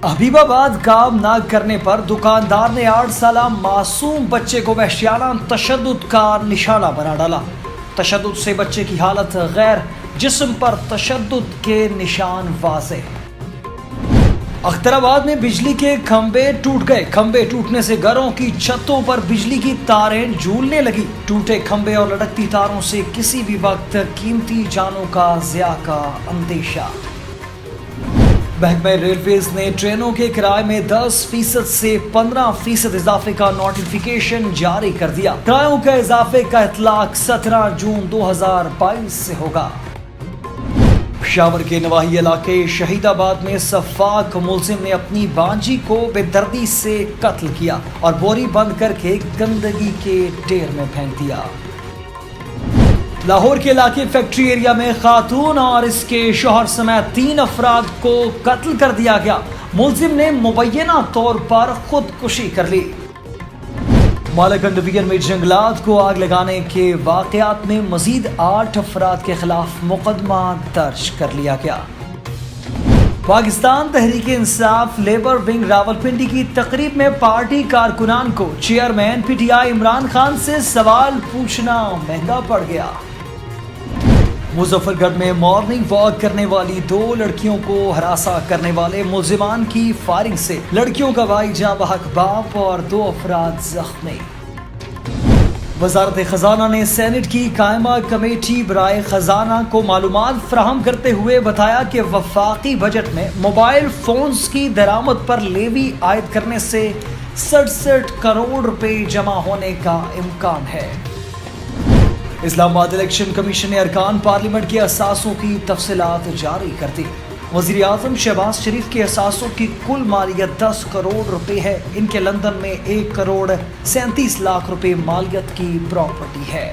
حبیبآباد کام نہ کرنے پر دکاندار نے 8 سالہ معصوم بچے کو وحشیانہ تشدد کا نشانہ بنا ڈالا۔ تشدد سے بچے کی حالت غیر، جسم پر تشدد کے نشان واضح۔ اختر آباد میں بجلی کے کھمبے ٹوٹ گئے۔ کھمبے ٹوٹنے سے گھروں کی چھتوں پر بجلی کی تاریں جھولنے لگی۔ ٹوٹے کھمبے اور لٹکتی تاروں سے کسی بھی وقت قیمتی جانوں کا ضیاع کا اندیشہ۔ محکمہ ریلویز نے ٹرینوں کے کرائے میں 10% سے 15% اضافے کا نوٹیفیکیشن جاری کر دیا۔ کرایوں کے اضافے کا اطلاق 17 جون 2022 سے ہوگا۔ پشاور کے نواحی علاقے شہید آباد میں سفاک ملزم نے اپنی بانجی کو بے دردی سے قتل کیا اور بوری بند کر کے گندگی کے ڈھیر میں پھینک دیا۔ لاہور کے علاقے فیکٹری ایریا میں خاتون اور اس کے شوہر سمیت 3 افراد کو قتل کر دیا گیا۔ ملزم نے مبینہ طور پر خودکشی کر لی۔ مالاکنڈ ڈویژن میں جنگلات کو آگ لگانے کے واقعات میں مزید 8 افراد کے خلاف مقدمہ درج کر لیا گیا۔ پاکستان تحریک انصاف لیبر ونگ راولپنڈی کی تقریب میں پارٹی کارکنان کو chairman P T I Imran Khan سے سوال پوچھنا مہنگا پڑ گیا۔ مظفر گڑھ میں مارننگ واک کرنے والی 2 لڑکیوں کو ہراساں کرنے والے ملزمان کی فائرنگ سے لڑکیوں کا بھائی جاں بحق باپ اور 2 افراد زخمی۔ وزارت خزانہ نے سینٹ کی قائمہ کمیٹی برائے خزانہ کو معلومات فراہم کرتے ہوئے بتایا کہ وفاقی بجٹ میں موبائل فونز کی درآمد پر لیوی عائد کرنے سے 67 کروڑ روپے جمع ہونے کا امکان ہے۔ اسلام آباد الیکشن کمیشن نے ارکان پارلیمنٹ کے اثاثوں کی تفصیلات جاری کر دی۔ وزیر اعظم شہباز شریف کے اثاثوں کی کل مالیت 10 کروڑ روپے ہے۔ ان کے لندن میں 1 کروڑ 37 لاکھ روپے مالیت کی پراپرٹی ہے۔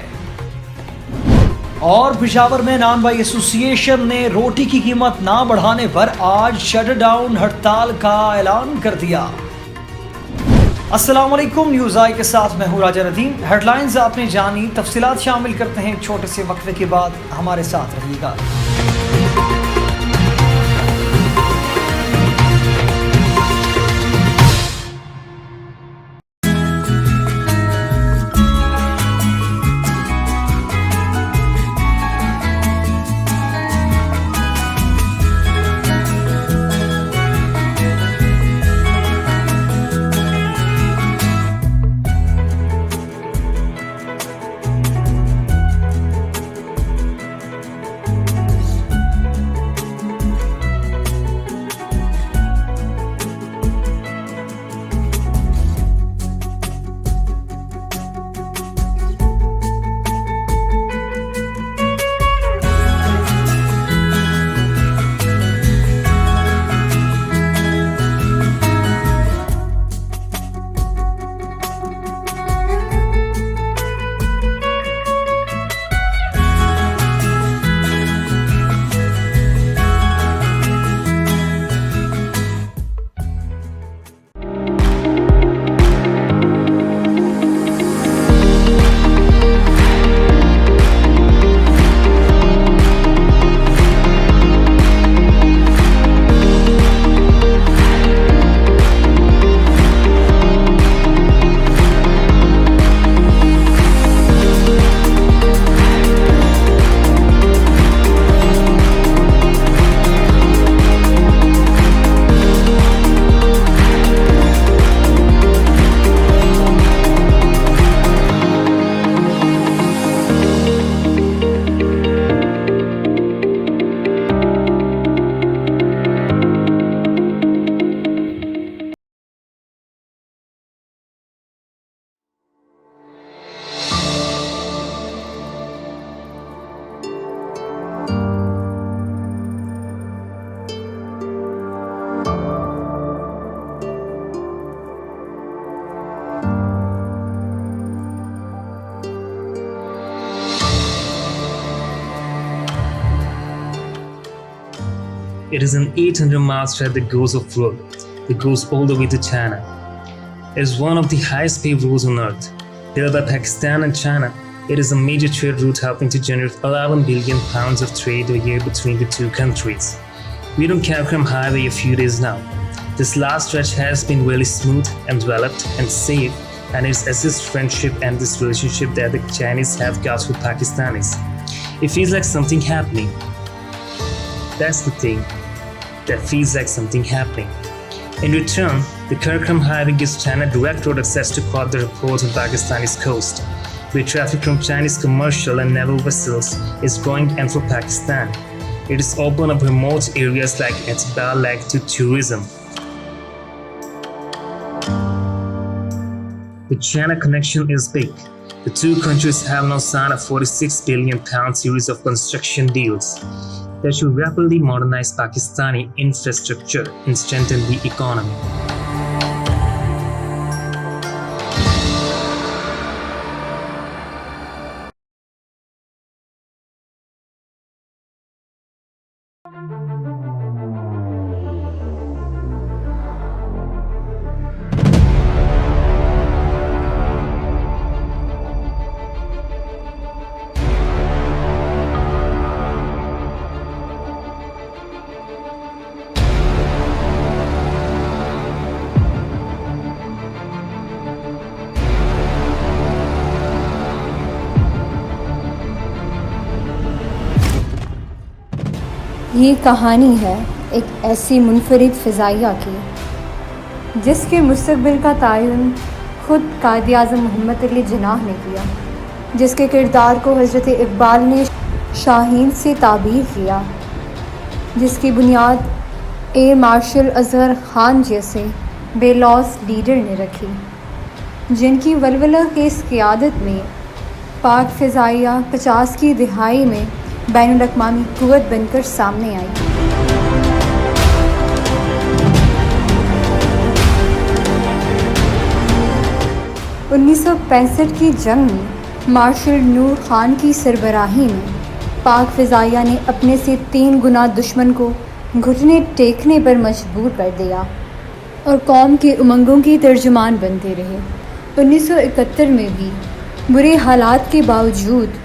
اور پشاور میں نان بائی ایسوسی ایشن نے روٹی کی قیمت نہ بڑھانے پر آج شٹ ڈاؤن ہڑتال کا اعلان کر دیا۔ السلام علیکم، نیوز آئی کے ساتھ میں ہوں راجہ ندیم۔ ہیڈ لائنز آپ نے جانی، تفصیلات شامل کرتے ہیں چھوٹے سے وقفے کے بعد، ہمارے ساتھ رہیے گا۔ It is an 800-mile stretch that goes off-road, that goes all the way to China. It is one of the highest paved roads on earth. Built by Pakistan and China, it is a major trade route helping to generate 11 billion pounds of trade a year between the two countries. We're on Karakoram Highway a few days now. This last stretch has been really smooth and developed and safe, and it's this friendship and this relationship that the Chinese have got with Pakistanis. It feels like something happening. That's the thing. That feels like something happening. In return, the Karakoram Highway gives China direct road access to Khodr port on Pakistani's coast, where traffic from Chinese commercial and naval vessels is growing, and for Pakistan, it is open up remote areas like Etbal Lake to tourism. The China connection is big. The two countries have now signed a £46 billion series of construction deals that should rapidly modernize Pakistani infrastructure and strengthen the economy. یہ کہانی ہے ایک ایسی منفرد فضائیہ کی جس کے مستقبل کا تعین خود قائد اعظم محمد علی جناح نے کیا، جس کے کردار کو حضرت اقبال نے شاہین سے تعبیر کیا، جس کی بنیاد ایئر مارشل اصغر خان جیسے بے لوث لیڈر نے رکھی، جن کی ولولہ خیز قیادت میں پاک فضائیہ 50 کی دہائی میں بین الاقوامی قوت بن کر سامنے آئی۔ انیس سو 65 کی جنگ میں مارشل نور خان کی سربراہی میں پاک فضائیہ نے اپنے سے 3 گنا دشمن کو گھٹنے ٹیکنے پر مجبور کر دیا اور قوم کے امنگوں کی ترجمان بنتے رہے۔ 1971 میں بھی برے حالات کے باوجود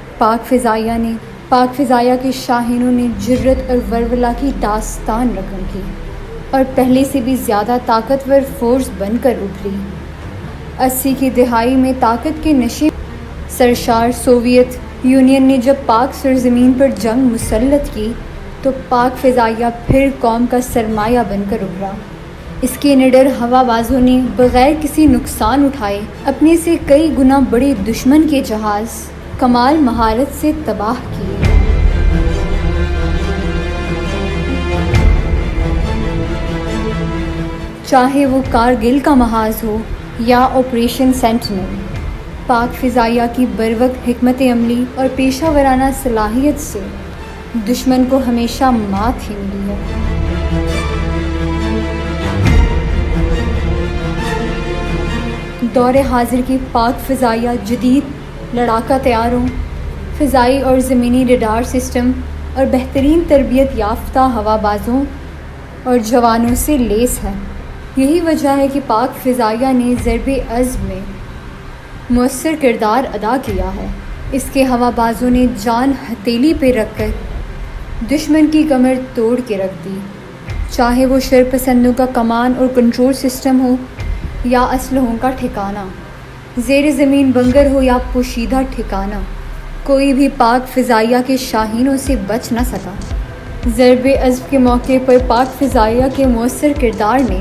پاک فضائیہ کے شاہینوں نے جرت اور ولولہ کی داستان رقم کی اور پہلے سے بھی زیادہ طاقتور فورس بن کر ابھری۔ 80 کی دہائی میں طاقت کے نشے سرشار سوویت یونین نے جب پاک سرزمین پر جنگ مسلط کی تو پاک فضائیہ پھر قوم کا سرمایہ بن کر ابھرا۔ اس کے نڈر ہوا بازوں نے بغیر کسی نقصان اٹھائے اپنے سے کئی گنا بڑے دشمن کے جہاز کمال مہارت سے تباہ کیے۔ چاہے وہ کارگل کا محاذ ہو یا آپریشن سینٹینل، پاک فضائیہ کی بروقت حکمت عملی اور پیشہ ورانہ صلاحیت سے دشمن کو ہمیشہ مات ہی ملی ہے۔ دور حاضر کی پاک فضائیہ جدید لڑاکا طیاروں، فضائی اور زمینی ریڈار سسٹم اور بہترین تربیت یافتہ ہوا بازوں اور جوانوں سے لیس ہے۔ یہی وجہ ہے کہ پاک فضائیہ نے ضرب عزم میں مؤثر کردار ادا کیا ہے۔ اس کے ہوا بازوں نے جان ہتھیلی پہ رکھ کر دشمن کی کمر توڑ کے رکھ دی، چاہے وہ شرپسندوں کا کمان اور کنٹرول سسٹم ہو یا اسلحوں کا ٹھکانہ، زیر زمین بنگر ہو یا پوشیدہ ٹھکانہ، کوئی بھی پاک فضائیہ کے شاہینوں سے بچ نہ سکا۔ ضرب عزم کے موقع پر پاک فضائیہ کے مؤثر کردار نے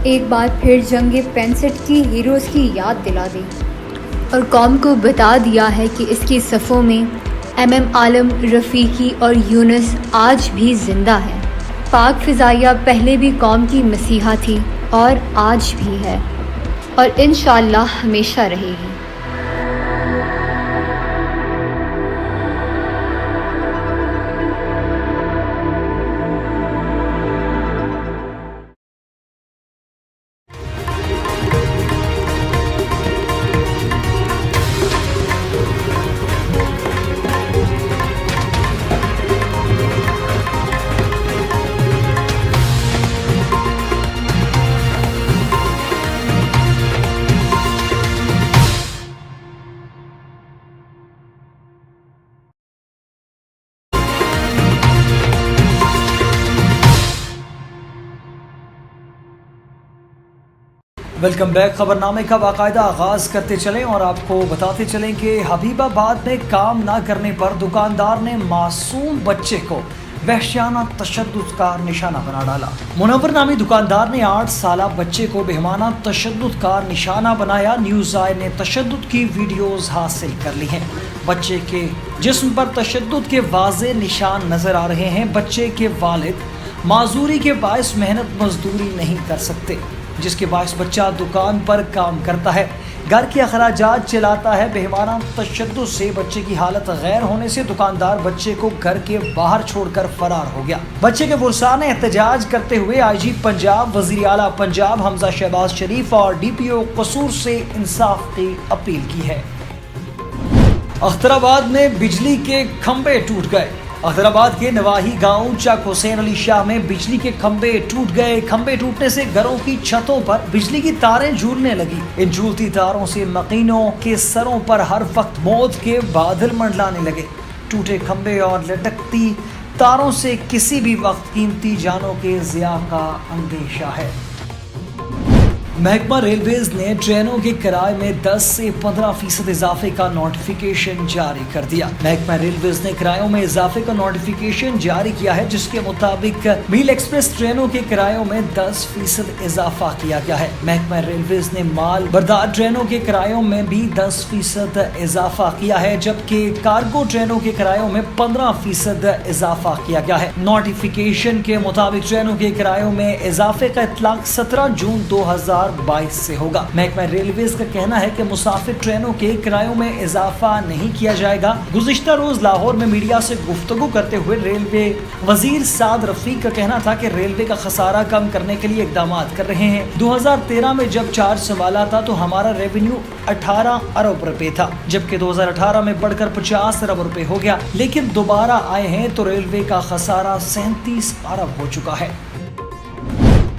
ایک بار پھر جنگ 65 کی ہیروز کی یاد دلا دی اور قوم کو بتا دیا ہے کہ اس کی صفوں میں ایم عالم، رفیقی اور یونس آج بھی زندہ ہیں۔ پاک فضائیہ پہلے بھی قوم کی مسیحا تھی اور آج بھی ہے اور انشاءاللہ ہمیشہ رہے گی۔ Welcome back. خبرنامے کا باقاعدہ آغاز کرتے چلیں اور آپ کو بتاتے چلیں کہ حبیب آباد میں کام نہ کرنے پر دکاندار نے معصوم بچے کو وحشیانہ تشدد کا نشانہ بنا ڈالا. منور نامی دکاندار نے 8 سالہ بچے کو بہیمانہ تشدد کا نشانہ بنایا. نیوز آئے نے تشدد کی ویڈیوز حاصل کر لی ہیں. بچے کے جسم پر تشدد کے واضح نشان نظر آ رہے ہیں. بچے کے والد معذوری کے باعث محنت مزدوری نہیں کر سکتے، جس کے باعث بچہ دکان پر کام کرتا ہے، گھر کے اخراجات چلاتا ہے. بہیمانہ تشدد سے بچے کی حالت غیر ہونے سے دکاندار بچے کو گھر کے باہر چھوڑ کر فرار ہو گیا. بچے کے ورثاء نے احتجاج کرتے ہوئے آئی جی پنجاب، وزیر اعلیٰ پنجاب حمزہ شہباز شریف اور ڈی پی او قصور سے انصاف کی اپیل کی ہے. اختر آباد میں بجلی کے کھمبے ٹوٹ گئے. اختر آباد کے نواحی گاؤں چک حسین علی شاہ میں بجلی کے کھمبے ٹوٹ گئے. کھمبے ٹوٹنے سے گھروں کی چھتوں پر بجلی کی تاریں جھولنے لگی. ان جھولتی تاروں سے مکینوں کے سروں پر ہر وقت موت کے بادل منڈلانے لگے. ٹوٹے کھمبے اور لٹکتی تاروں سے کسی بھی وقت قیمتی جانوں کے ضیاع کا اندیشہ ہے. محکمہ ریلویز نے ٹرینوں کے کرائے میں 10 سے 15% اضافے کا نوٹیفیکیشن جاری کر دیا. محکمہ ریلویز نے کرایوں میں اضافے کا نوٹیفیکیشن جاری کیا ہے، جس کے مطابق میل ایکسپریس ٹرینوں کے کرایوں میں 10% اضافہ کیا گیا ہے. محکمہ ریلویز نے مال بردار ٹرینوں کے کرایوں میں بھی 10% اضافہ کیا ہے، جبکہ کارگو ٹرینوں کے کرایوں میں 15% اضافہ کیا گیا ہے. نوٹیفیکیشن کے مطابق ٹرینوں کے کرایوں میں اضافے کا اطلاق 17 جون 2022 سے ہوگا. محکمہ ریلویز کا کہنا ہے کہ مسافر ٹرینوں کے کرایوں میں اضافہ نہیں کیا جائے گا. گزشتہ روز لاہور میں میڈیا سے گفتگو کرتے ہوئے ریلوے وزیر سعد رفیق کا کہنا تھا کہ ریلوے کا خسارہ کم کرنے کے لیے اقدامات کر رہے ہیں. 2013 میں جب چارج سنبھالا تھا تو ہمارا ریونیو 18 ارب روپے تھا، جبکہ 2018 میں بڑھ کر 50 ارب روپے ہو گیا، لیکن دوبارہ آئے ہیں تو ریلوے کا خسارہ 37 ارب ہو چکا ہے.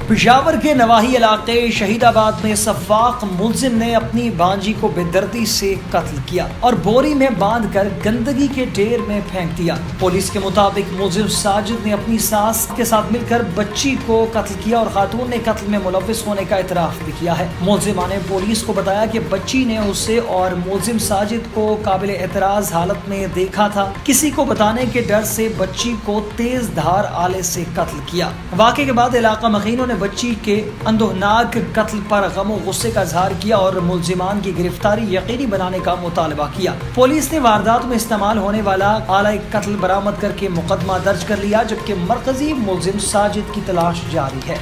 پشاور کے نواحی علاقے شہید آباد میں سفاق ملزم نے اپنی بانجی کو بے دردی سے قتل کیا اور بوری میں باندھ کر گندگی کے ڈھیر میں پھینک دیا. پولیس کے مطابق ملزم ساجد نے اپنی ساس کے ساتھ مل کر بچی کو قتل کیا اور خاتون نے قتل میں ملوث ہونے کا اعتراف بھی کیا ہے. ملزمہ نے پولیس کو بتایا کہ بچی نے اسے اور ملزم ساجد کو قابل اعتراض حالت میں دیکھا تھا. کسی کو بتانے کے ڈر سے بچی کو تیز دھار آلے سے قتل کیا. واقعے کے بعد علاقہ مخینوں نے بچی کے اندوہناک قتل پر غم و غصے کا اظہار کیا اور ملزمان کی گرفتاری یقینی بنانے کا مطالبہ کیا. پولیس نے واردات میں استعمال ہونے والا آلہ قتل برآمد کر کے مقدمہ درج کر لیا، جبکہ مرکزی ملزم ساجد کی تلاش جاری ہے.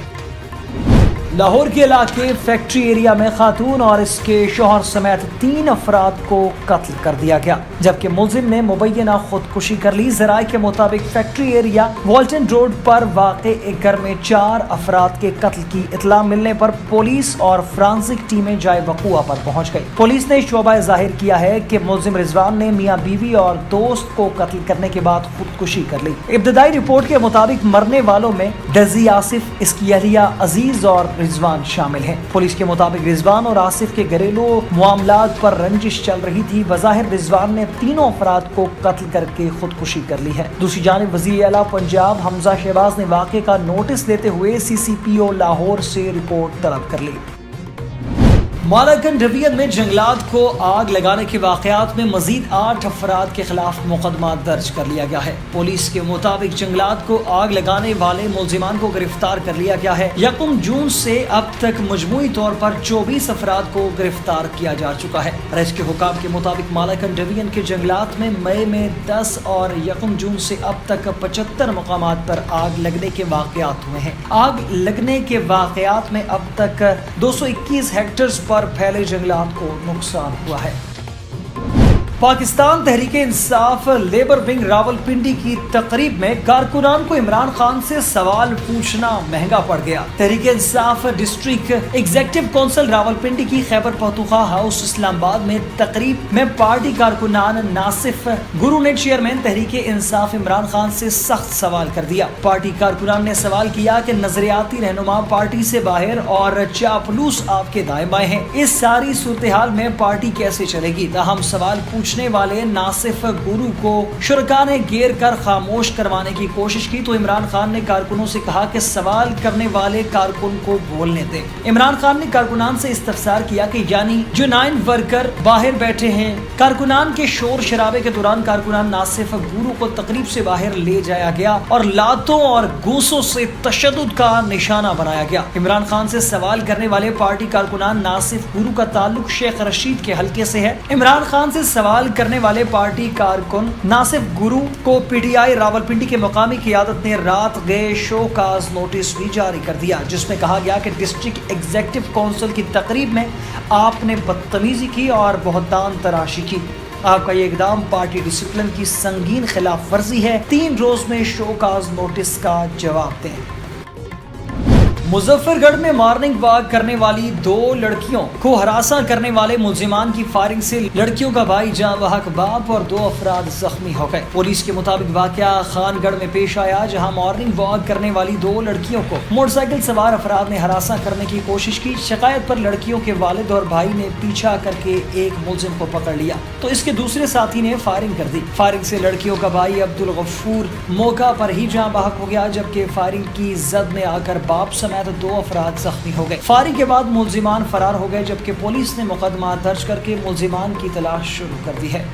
لاہور کے علاقے فیکٹری ایریا میں خاتون اور اس کے شوہر سمیت 3 افراد کو قتل کر دیا گیا، جبکہ ملزم نے مبینہ خودکشی کر لی. ذرائع کے مطابق فیکٹری ایریا والٹن روڈ پر واقع ایک گھر میں 4 افراد کے قتل کی اطلاع ملنے پر پولیس اور فرانسک ٹیمیں جائے وقوع پر پہنچ گئی. پولیس نے شعبہ ظاہر کیا ہے کہ ملزم رضوان نے میاں بیوی اور دوست کو قتل کرنے کے بعد خودکشی کر لی. ابتدائی رپورٹ کے مطابق مرنے والوں میں ڈزی آصف، اس کی اہلیہ عزیز اور رضوان شامل ہیں. پولیس کے مطابق رضوان اور آصف کے گھریلو معاملات پر رنجش چل رہی تھی. بظاہر رضوان نے تینوں افراد کو قتل کر کے خودکشی کر لی ہے. دوسری جانب وزیر اعلیٰ پنجاب حمزہ شہباز نے واقعے کا نوٹس لیتے ہوئے CCPO لاہور سے رپورٹ طلب کر لی. مالاکنڈ ڈویژن میں جنگلات کو آگ لگانے کے واقعات میں مزید 8 افراد کے خلاف مقدمہ درج کر لیا گیا ہے. پولیس کے مطابق جنگلات کو آگ لگانے والے ملزمان کو گرفتار کر لیا گیا ہے. 1 جون سے اب تک مجموعی طور پر 24 افراد کو گرفتار کیا جا چکا ہے. ریسٹ کے حکام کے مطابق مالاکنڈ ڈویژن کے جنگلات میں مئی میں 10 اور 1 جون سے اب تک 75 مقامات پر آگ لگنے کے واقعات ہوئے ہیں. آگ لگنے کے واقعات میں اب تک 221 ہیکٹرز پر پھیلے جنگلات کو نقصان ہوا ہے. پاکستان تحریک انصاف لیبر ونگ راولپنڈی کی تقریب میں کارکنان کو عمران خان سے سوال پوچھنا مہنگا پڑ گیا. Tehreek Insaf district executive council Rawalpindi کی خیبر پختونخوا ہاؤس اسلام آباد میں تقریب میں پارٹی کارکنان ناصف گرو نے چیئرمین تحریک انصاف عمران خان سے سخت سوال کر دیا. پارٹی کارکنان نے سوال کیا کہ نظریاتی رہنما پارٹی سے باہر اور چاپلوس آپ کے دائیں بائیں ہیں. اس ساری صورتحال میں پارٹی کیسے چلے گی؟ تاہم سوال پوچھ پوچھنے والے ناصف گورو کو شرکا نے گھیر کر خاموش کروانے کی کوشش کی تو عمران خان نے کارکنوں سے کہا کہ سوال کرنے والے کارکن کو بولنے دیں۔ عمران خان نے کارکنان سے استفسار کیا کہ یعنی جو 9 ورکر باہر بیٹھے ہیں، کارکنان کے شور شرابے کے دوران کارکنان ناصف گورو کو تقریب سے باہر لے جایا گیا اور لاتوں اور گوسوں سے تشدد کا نشانہ بنایا گیا۔ عمران خان سے سوال کرنے والے پارٹی کارکنان ناصف گورو کا تعلق شیخ رشید کے حلقے سے ہے۔ عمران خان سے سوال کرنے والے پارٹی کارکن ناصف گورو کو پی ٹی آئی راولپنڈی کے مقامی قیادت نے رات گئے شو کاز نوٹس بھی جاری کر دیا، جس میں کہا گیا کہ ڈسٹرکٹ ایگزیکٹو کونسل کی تقریب میں آپ نے بدتمیزی کی اور بہتان تراشی کی۔ آپ کا یہ اقدام پارٹی ڈسپلن کی سنگین خلاف ورزی ہے، 3 روز میں شو کاز نوٹس کا جواب دیں۔ مظفر گڑھ میں مارننگ واک کرنے والی 2 لڑکیوں کو ہراساں کرنے والے ملزمان کی فائرنگ سے لڑکیوں کا بھائی جاں بحق باپ اور 2 افراد زخمی ہو گئے۔ پولیس کے مطابق واقعہ خان گڑھ میں پیش آیا، جہاں مارننگ واک کرنے والی 2 لڑکیوں کو موٹر سائیکل سوار افراد نے ہراساں کرنے کی کوشش کی۔ شکایت پر لڑکیوں کے والد اور بھائی نے پیچھا کر کے ایک ملزم کو پکڑ لیا تو اس کے دوسرے ساتھی نے فائرنگ کر دی۔ فائرنگ سے لڑکیوں کا بھائی عبدالغفور موقع پر ہی جاں بحق ہو گیا، جبکہ فائرنگ کی زد میں آ کر باپ سمیت 2 افراد زخمی ہو گئے۔ فائرنگ کے بعد ملزمان فرار ہو گئے، جبکہ پولیس نے مقدمہ درج کر کے ملزمان کی تلاش شروع کر دی ہے۔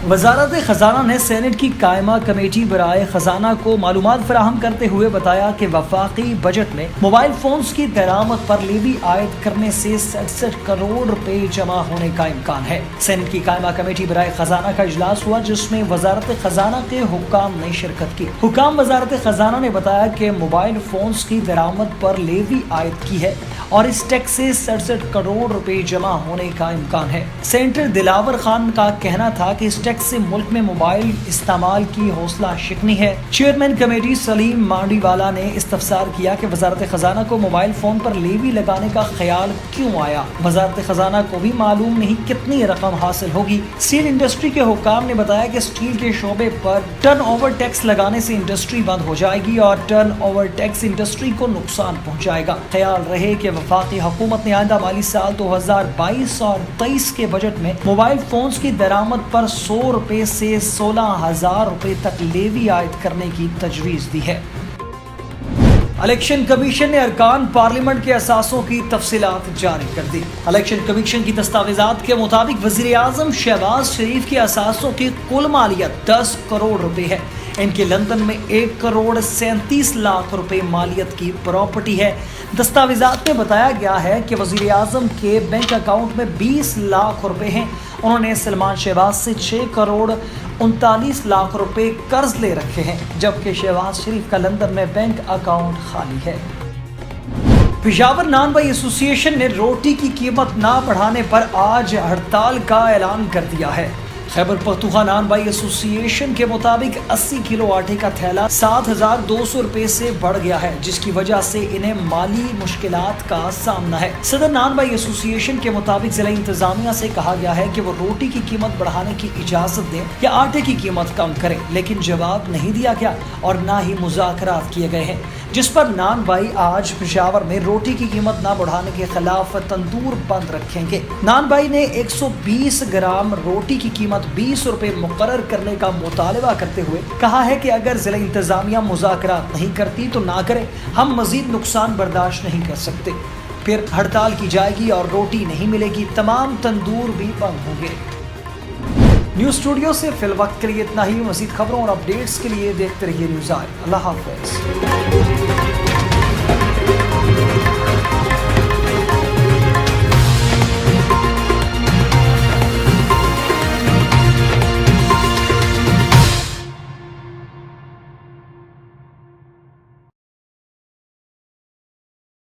وزارت خزانہ نے سینٹ کی قائمہ کمیٹی برائے خزانہ کو معلومات فراہم کرتے ہوئے بتایا کہ وفاقی بجٹ میں موبائل فونز کی درآمد پر لیوی عائد کرنے سے 67 کروڑ روپے جمع ہونے کا امکان ہے۔ سینٹ کی قائمہ کمیٹی برائے خزانہ کا اجلاس ہوا، جس میں وزارت خزانہ کے حکام نے شرکت کی۔ حکام وزارت خزانہ نے بتایا کہ موبائل فونز کی درآمد پر لیوی عائد کی ہے اور اس ٹیکس سے 67 کروڑ روپے جمع ہونے کا امکان ہے۔ سینیٹر دلاور خان کا کہنا تھا کہ اس ٹیکس سے ملک میں موبائل استعمال کی حوصلہ شکنی ہے۔ چیئرمین کمیٹی سلیم مانڈی والا نے استفسار کیا کہ وزارت خزانہ کو موبائل فون پر لیوی لگانے کا خیال کیوں آیا۔ وزارت خزانہ کو بھی معلوم نہیں کتنی رقم حاصل ہوگی۔ اسٹیل انڈسٹری کے حکام نے بتایا کہ اسٹیل کے شعبے پر ٹرن اوور ٹیکس لگانے سے انڈسٹری بند ہو جائے گی اور ٹرن اوور ٹیکس انڈسٹری کو نقصان پہنچائے گا۔ خیال رہے کہ وفاقی حکومت نے آئندہ مالی سال 2022 اور 23 کے بجٹ میں موبائل فونز کی درآمد پر 100 روپے سے 16,000 روپے تک لیوی عائد کرنے کی تجویز دی ہے۔ الیکشن کمیشن نے ارکان پارلیمنٹ کے اثاثوں کی تفصیلات جاری کر دی۔ الیکشن کمیشن کی دستاویزات کے مطابق وزیر اعظم شہباز شریف کے اثاثوں کی کل مالیت 10 کروڑ روپے ہے۔ ان کے لندن میں 1 کروڑ 37 لاکھ روپے مالیت کی پراپرٹی ہے۔ دستاویزات میں بتایا گیا ہے کہ وزیر اعظم کے بینک اکاؤنٹ میں 20 لاکھ روپے ہیں۔ انہوں نے سلمان شہباز سے 6 کروڑ 39 لاکھ روپے قرض لے رکھے ہیں، جبکہ شہباز شریف کا لندن میں بینک اکاؤنٹ خالی ہے۔ پشاور نان بائی ایسوسی ایشن نے روٹی کی قیمت نہ بڑھانے پر آج ہڑتال کا اعلان کر دیا ہے۔ خیبر پختونخوا نان بائی ایسوسی ایشن کے مطابق 80 کلو آٹے کا تھیلا 7,200 روپے سے بڑھ گیا ہے، جس کی وجہ سے انہیں مالی مشکلات کا سامنا ہے۔ صدر نان بائی ایسوسی ایشن کے مطابق ضلع انتظامیہ سے کہا گیا ہے کہ وہ روٹی کی قیمت بڑھانے کی اجازت دیں یا آٹے کی قیمت کم کریں، لیکن جواب نہیں دیا گیا اور نہ ہی مذاکرات کیے گئے ہیں، جس پر نان بائی آج پشاور میں روٹی کی قیمت نہ بڑھانے کے خلاف تندور بند رکھیں گے۔ نان بائی نے 120 گرام روٹی کی قیمت 20 روپے مقرر کرنے کا مطالبہ کرتے ہوئے کہا ہے کہ اگر ضلع انتظامیہ مذاکرات نہیں کرتی تو نہ کرے، ہم مزید نقصان برداشت نہیں کر سکتے، پھر ہڑتال کی جائے گی اور روٹی نہیں ملے گی، تمام تندور بھی بند ہوں گے۔ نیوز اسٹوڈیو سے فی الوقت کے لیے اتنا ہی۔ مزید خبروں اور اپڈیٹس کے لیے دیکھتے رہیے نیوز آئے۔ اللہ حافظ۔